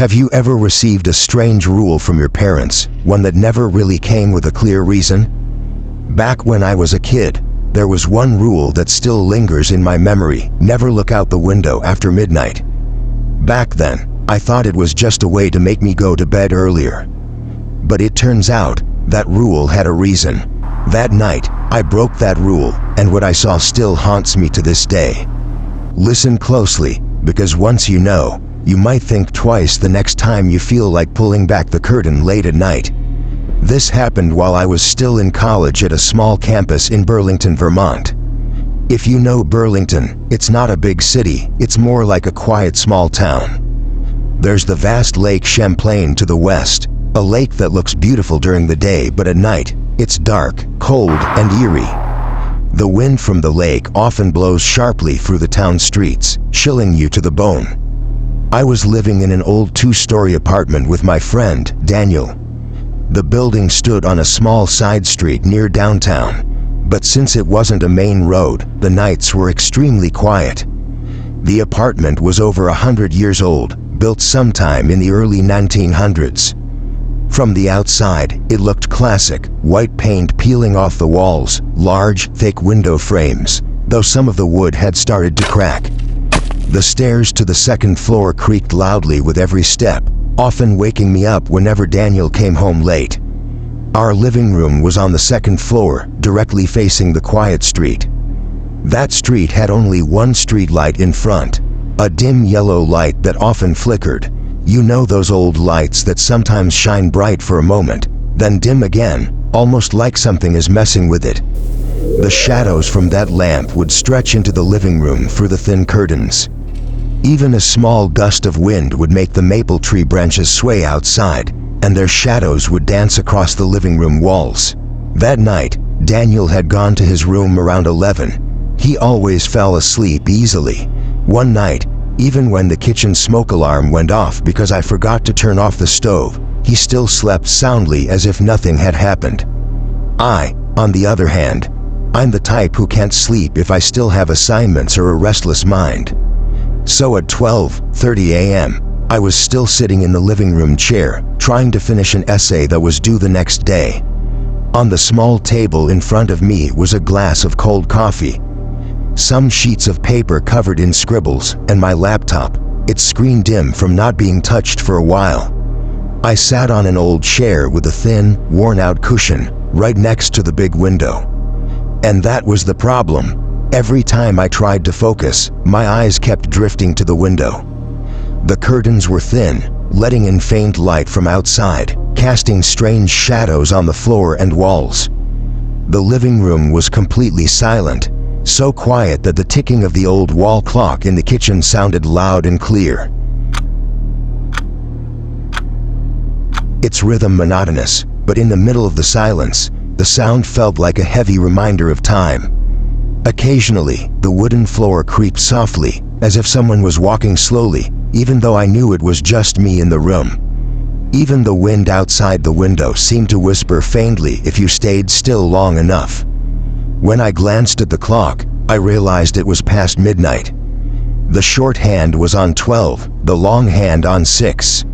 Have you ever received a strange rule from your parents, one that never really came with a clear reason? Back when I was a kid, there was one rule that still lingers in my memory: never look out the window after midnight. Back then, I thought it was just a way to make me go to bed earlier. But it turns out, that rule had a reason. That night, I broke that rule, and what I saw still haunts me to this day. Listen closely, because once you know, you might think twice the next time you feel like pulling back the curtain late at night. This happened while I was still in college at a small campus in Burlington, Vermont. If you know Burlington, it's not a big city, it's more like a quiet small town. There's the vast Lake Champlain to the west, a lake that looks beautiful during the day, but at night, it's dark, cold, and eerie. The wind from the lake often blows sharply through the town streets, chilling you to the bone. I was living in an old two-story apartment with my friend, Daniel. The building stood on a small side street near downtown, but since it wasn't a main road, the nights were extremely quiet. The apartment was over 100 years old, built sometime in the early 1900s. From the outside, it looked classic, white paint peeling off the walls, large, thick window frames, though some of the wood had started to crack. The stairs to the second floor creaked loudly with every step, often waking me up whenever Daniel came home late. Our living room was on the second floor, directly facing the quiet street. That street had only one street light in front, a dim yellow light that often flickered. You know those old lights that sometimes shine bright for a moment, then dim again, almost like something is messing with it. The shadows from that lamp would stretch into the living room through the thin curtains. Even a small gust of wind would make the maple tree branches sway outside, and their shadows would dance across the living room walls. That night, Daniel had gone to his room around 11. He always fell asleep easily. One night, even when the kitchen smoke alarm went off because I forgot to turn off the stove, he still slept soundly as if nothing had happened. I, on the other hand, I'm the type who can't sleep if I still have assignments or a restless mind. So at 12:30 a.m., I was still sitting in the living room chair, trying to finish an essay that was due the next day. On the small table in front of me was a glass of cold coffee, some sheets of paper covered in scribbles, and my laptop, its screen dim from not being touched for a while. I sat on an old chair with a thin, worn-out cushion, right next to the big window. And that was the problem. Every time I tried to focus, my eyes kept drifting to the window. The curtains were thin, letting in faint light from outside, casting strange shadows on the floor and walls. The living room was completely silent, so quiet that the ticking of the old wall clock in the kitchen sounded loud and clear. Its rhythm monotonous, but in the middle of the silence, the sound felt like a heavy reminder of time. Occasionally, the wooden floor creaked softly, as if someone was walking slowly, even though I knew it was just me in the room. Even the wind outside the window seemed to whisper faintly if you stayed still long enough. When I glanced at the clock, I realized it was past midnight. The short hand was on 12, the long hand on 6.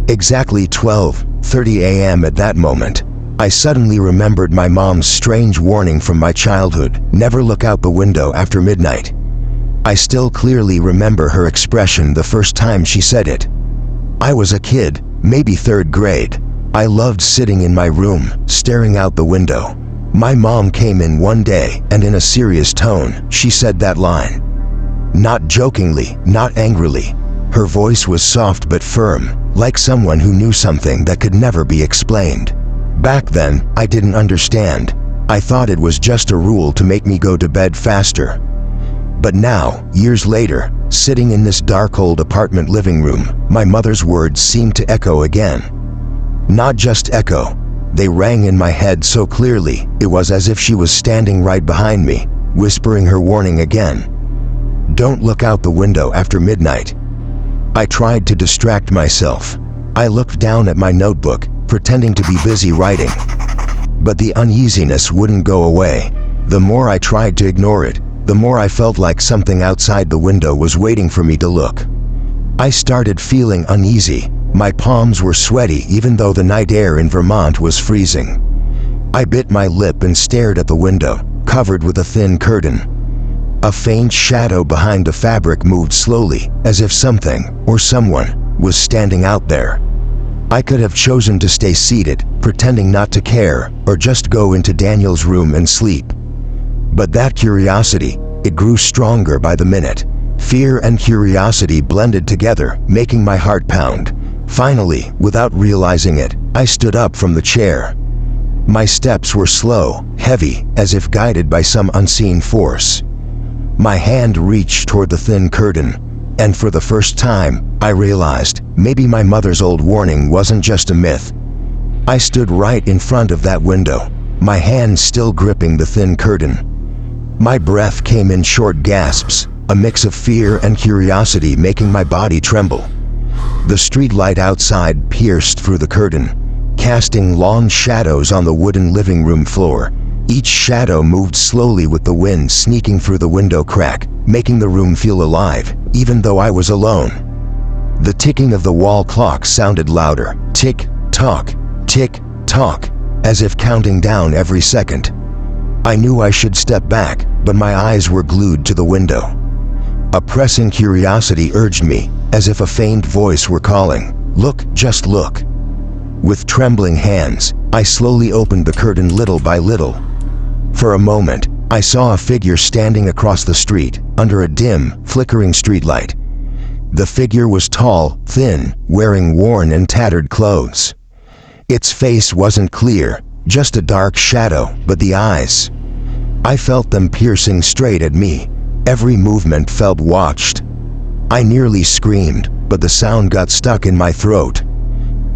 Exactly 12:30 a.m. at that moment, I suddenly remembered my mom's strange warning from my childhood: never look out the window after midnight. I still clearly remember her expression the first time she said it. I was a kid, maybe 3rd grade. I loved sitting in my room, staring out the window. My mom came in one day, and in a serious tone, she said that line. Not jokingly, not angrily. Her voice was soft but firm, like someone who knew something that could never be explained. Back then, I didn't understand. I thought it was just a rule to make me go to bed faster. But now, years later, sitting in this dark old apartment living room, my mother's words seemed to echo again. Not just echo, they rang in my head so clearly, it was as if she was standing right behind me, whispering her warning again. Don't look out the window after midnight. I tried to distract myself. I looked down at my notebook, pretending to be busy writing. But the uneasiness wouldn't go away. The more I tried to ignore it, the more I felt like something outside the window was waiting for me to look. I started feeling uneasy, My palms were sweaty even though the night air in Vermont was freezing. I bit my lip and stared at the window, covered with a thin curtain. A faint shadow behind the fabric moved slowly, as if something, or someone, was standing out there. I could have chosen to stay seated, pretending not to care, or just go into Daniel's room and sleep. But that curiosity, it grew stronger by the minute. Fear and curiosity blended together, making my heart pound. Finally, without realizing it, I stood up from the chair. My steps were slow, heavy, as if guided by some unseen force. My hand reached toward the thin curtain, and for the first time, I realized maybe my mother's old warning wasn't just a myth. I stood right in front of that window, my hand still gripping the thin curtain. My breath came in short gasps, a mix of fear and curiosity making my body tremble. The streetlight outside pierced through the curtain, casting long shadows on the wooden living room floor. Each shadow moved slowly with the wind sneaking through the window crack, making the room feel alive, even though I was alone. The ticking of the wall clock sounded louder, tick-tock, tick-tock, as if counting down every second. I knew I should step back, but my eyes were glued to the window. A pressing curiosity urged me, as if a faint voice were calling, "Look, just look." With trembling hands, I slowly opened the curtain little by little. For a moment, I saw a figure standing across the street, under a dim, flickering streetlight. The figure was tall, thin, wearing worn and tattered clothes. Its face wasn't clear, just a dark shadow, but the eyes. I felt them piercing straight at me. Every movement felt watched. I nearly screamed, but the sound got stuck in my throat.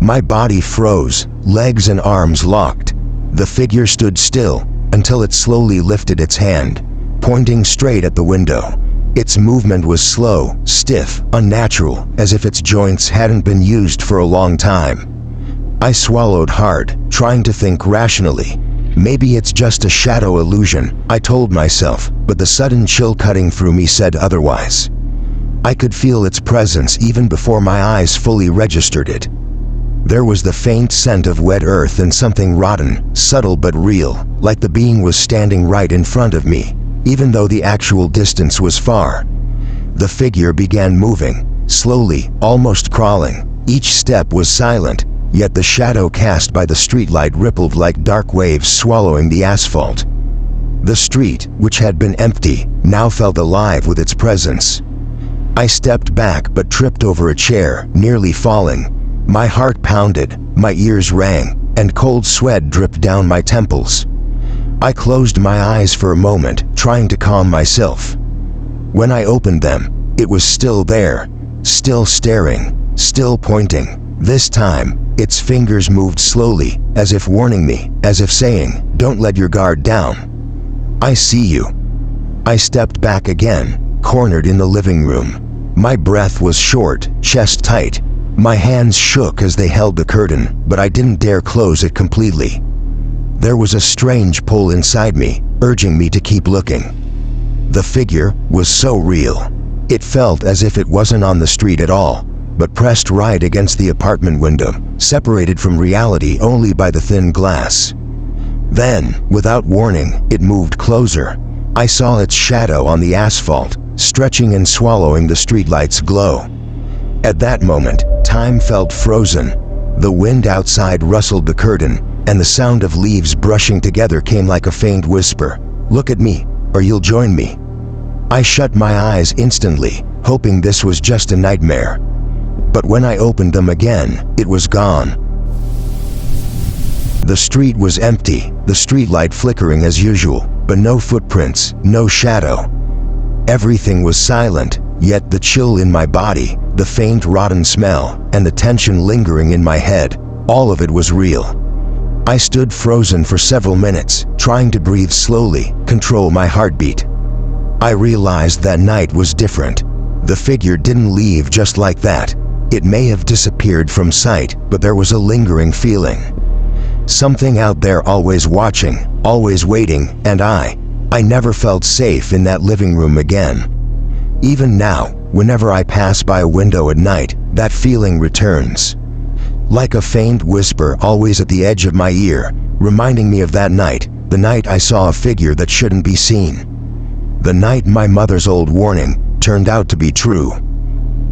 My body froze, legs and arms locked. The figure stood still, until it slowly lifted its hand, pointing straight at the window. Its movement was slow, stiff, unnatural, as if its joints hadn't been used for a long time. I swallowed hard, trying to think rationally. Maybe it's just a shadow illusion, I told myself, but the sudden chill cutting through me said otherwise. I could feel its presence even before my eyes fully registered it. There was the faint scent of wet earth and something rotten, subtle but real, like the being was standing right in front of me, even though the actual distance was far. The figure began moving, slowly, almost crawling. Each step was silent, yet the shadow cast by the streetlight rippled like dark waves swallowing the asphalt. The street, which had been empty, now felt alive with its presence. I stepped back but tripped over a chair, nearly falling. My heart pounded, my ears rang, and cold sweat dripped down my temples. I closed my eyes for a moment, trying to calm myself. When I opened them, it was still there, still staring, still pointing. This time, its fingers moved slowly, as if warning me, as if saying, "Don't let your guard down. I see you." I stepped back again, cornered in the living room. My breath was short, chest tight. My hands shook as they held the curtain, but I didn't dare close it completely. There was a strange pull inside me, urging me to keep looking. The figure was so real. It felt as if it wasn't on the street at all, but pressed right against the apartment window, separated from reality only by the thin glass. Then, without warning, it moved closer. I saw its shadow on the asphalt, stretching and swallowing the streetlight's glow. At that moment, time felt frozen. The wind outside rustled the curtain, and the sound of leaves brushing together came like a faint whisper. "Look at me, or you'll join me." I shut my eyes instantly, hoping this was just a nightmare. But when I opened them again, it was gone. The street was empty, the streetlight flickering as usual, but no footprints, no shadow. Everything was silent, yet the chill in my body, the faint rotten smell, and the tension lingering in my head, all of it was real. I stood frozen for several minutes, trying to breathe slowly, control my heartbeat. I realized that night was different. The figure didn't leave just like that. It may have disappeared from sight, but there was a lingering feeling. Something out there always watching, always waiting, and I never felt safe in that living room again. Even now, whenever I pass by a window at night, that feeling returns. like a faint whisper always at the edge of my ear, reminding me of that night, the night I saw a figure that shouldn't be seen. The night my mother's old warning turned out to be true.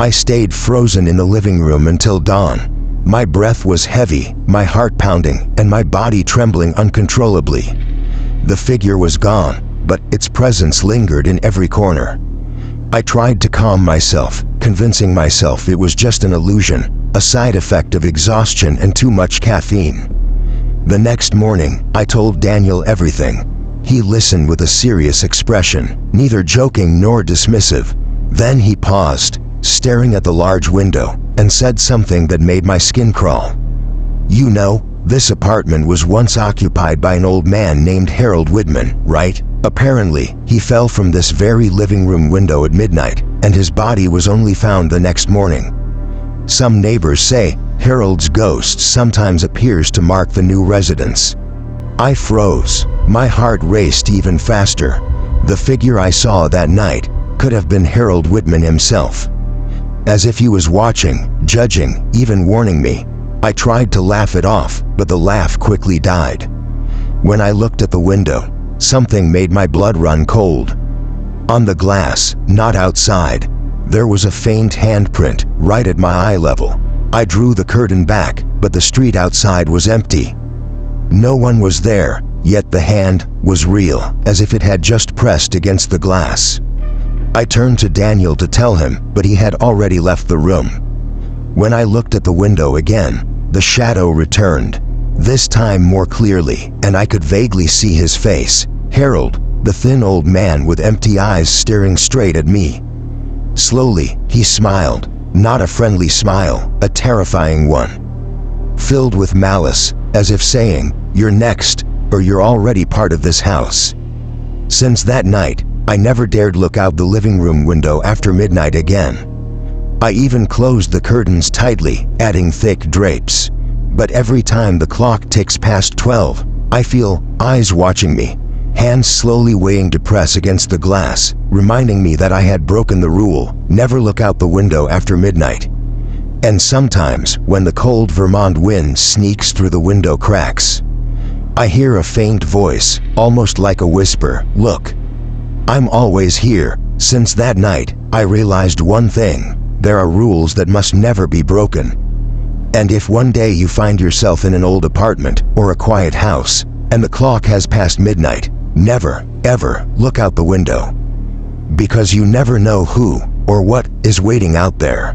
I stayed frozen in the living room until dawn. My breath was heavy, my heart pounding, and my body trembling uncontrollably. The figure was gone, but its presence lingered in every corner. I tried to calm myself, convincing myself it was just an illusion, a side effect of exhaustion and too much caffeine. The next morning, I told Daniel everything. He listened with a serious expression, neither joking nor dismissive. Then he paused, staring at the large window, and said something that made my skin crawl. "You know, this apartment was once occupied by an old man named Harold Whitman, right? Apparently, he fell from this very living room window at midnight, and his body was only found the next morning. Some neighbors say Harold's ghost sometimes appears to mark the new residents." I froze. My heart raced even faster. The figure I saw that night could have been Harold Whitman himself. As if he was watching, judging, even warning me. I tried to laugh it off, but the laugh quickly died. When I looked at the window, something made my blood run cold. On the glass, not outside, there was a faint handprint right at my eye level. I drew the curtain back, but the street outside was empty. No one was there, yet the hand was real, as if it had just pressed against the glass. I turned to Daniel to tell him, but he had already left the room. When I looked at the window again, the shadow returned, this time more clearly, and I could vaguely see his face. Harold, the thin old man with empty eyes staring straight at me. Slowly, he smiled, not a friendly smile, a terrifying one. Filled with malice, as if saying, "You're next, or you're already part of this house." Since that night, I never dared look out the living room window after midnight again. I even closed the curtains tightly, adding thick drapes. But every time the clock ticks past 12, I feel eyes watching me, hands slowly weighing to press against the glass, reminding me that I had broken the rule, never look out the window after midnight. And sometimes, when the cold Vermont wind sneaks through the window cracks, I hear a faint voice, almost like a whisper, "Look, I'm always here." Since that night, I realized one thing: there are rules that must never be broken. And if one day you find yourself in an old apartment or a quiet house, and the clock has passed midnight, never, ever look out the window. Because you never know who or what is waiting out there.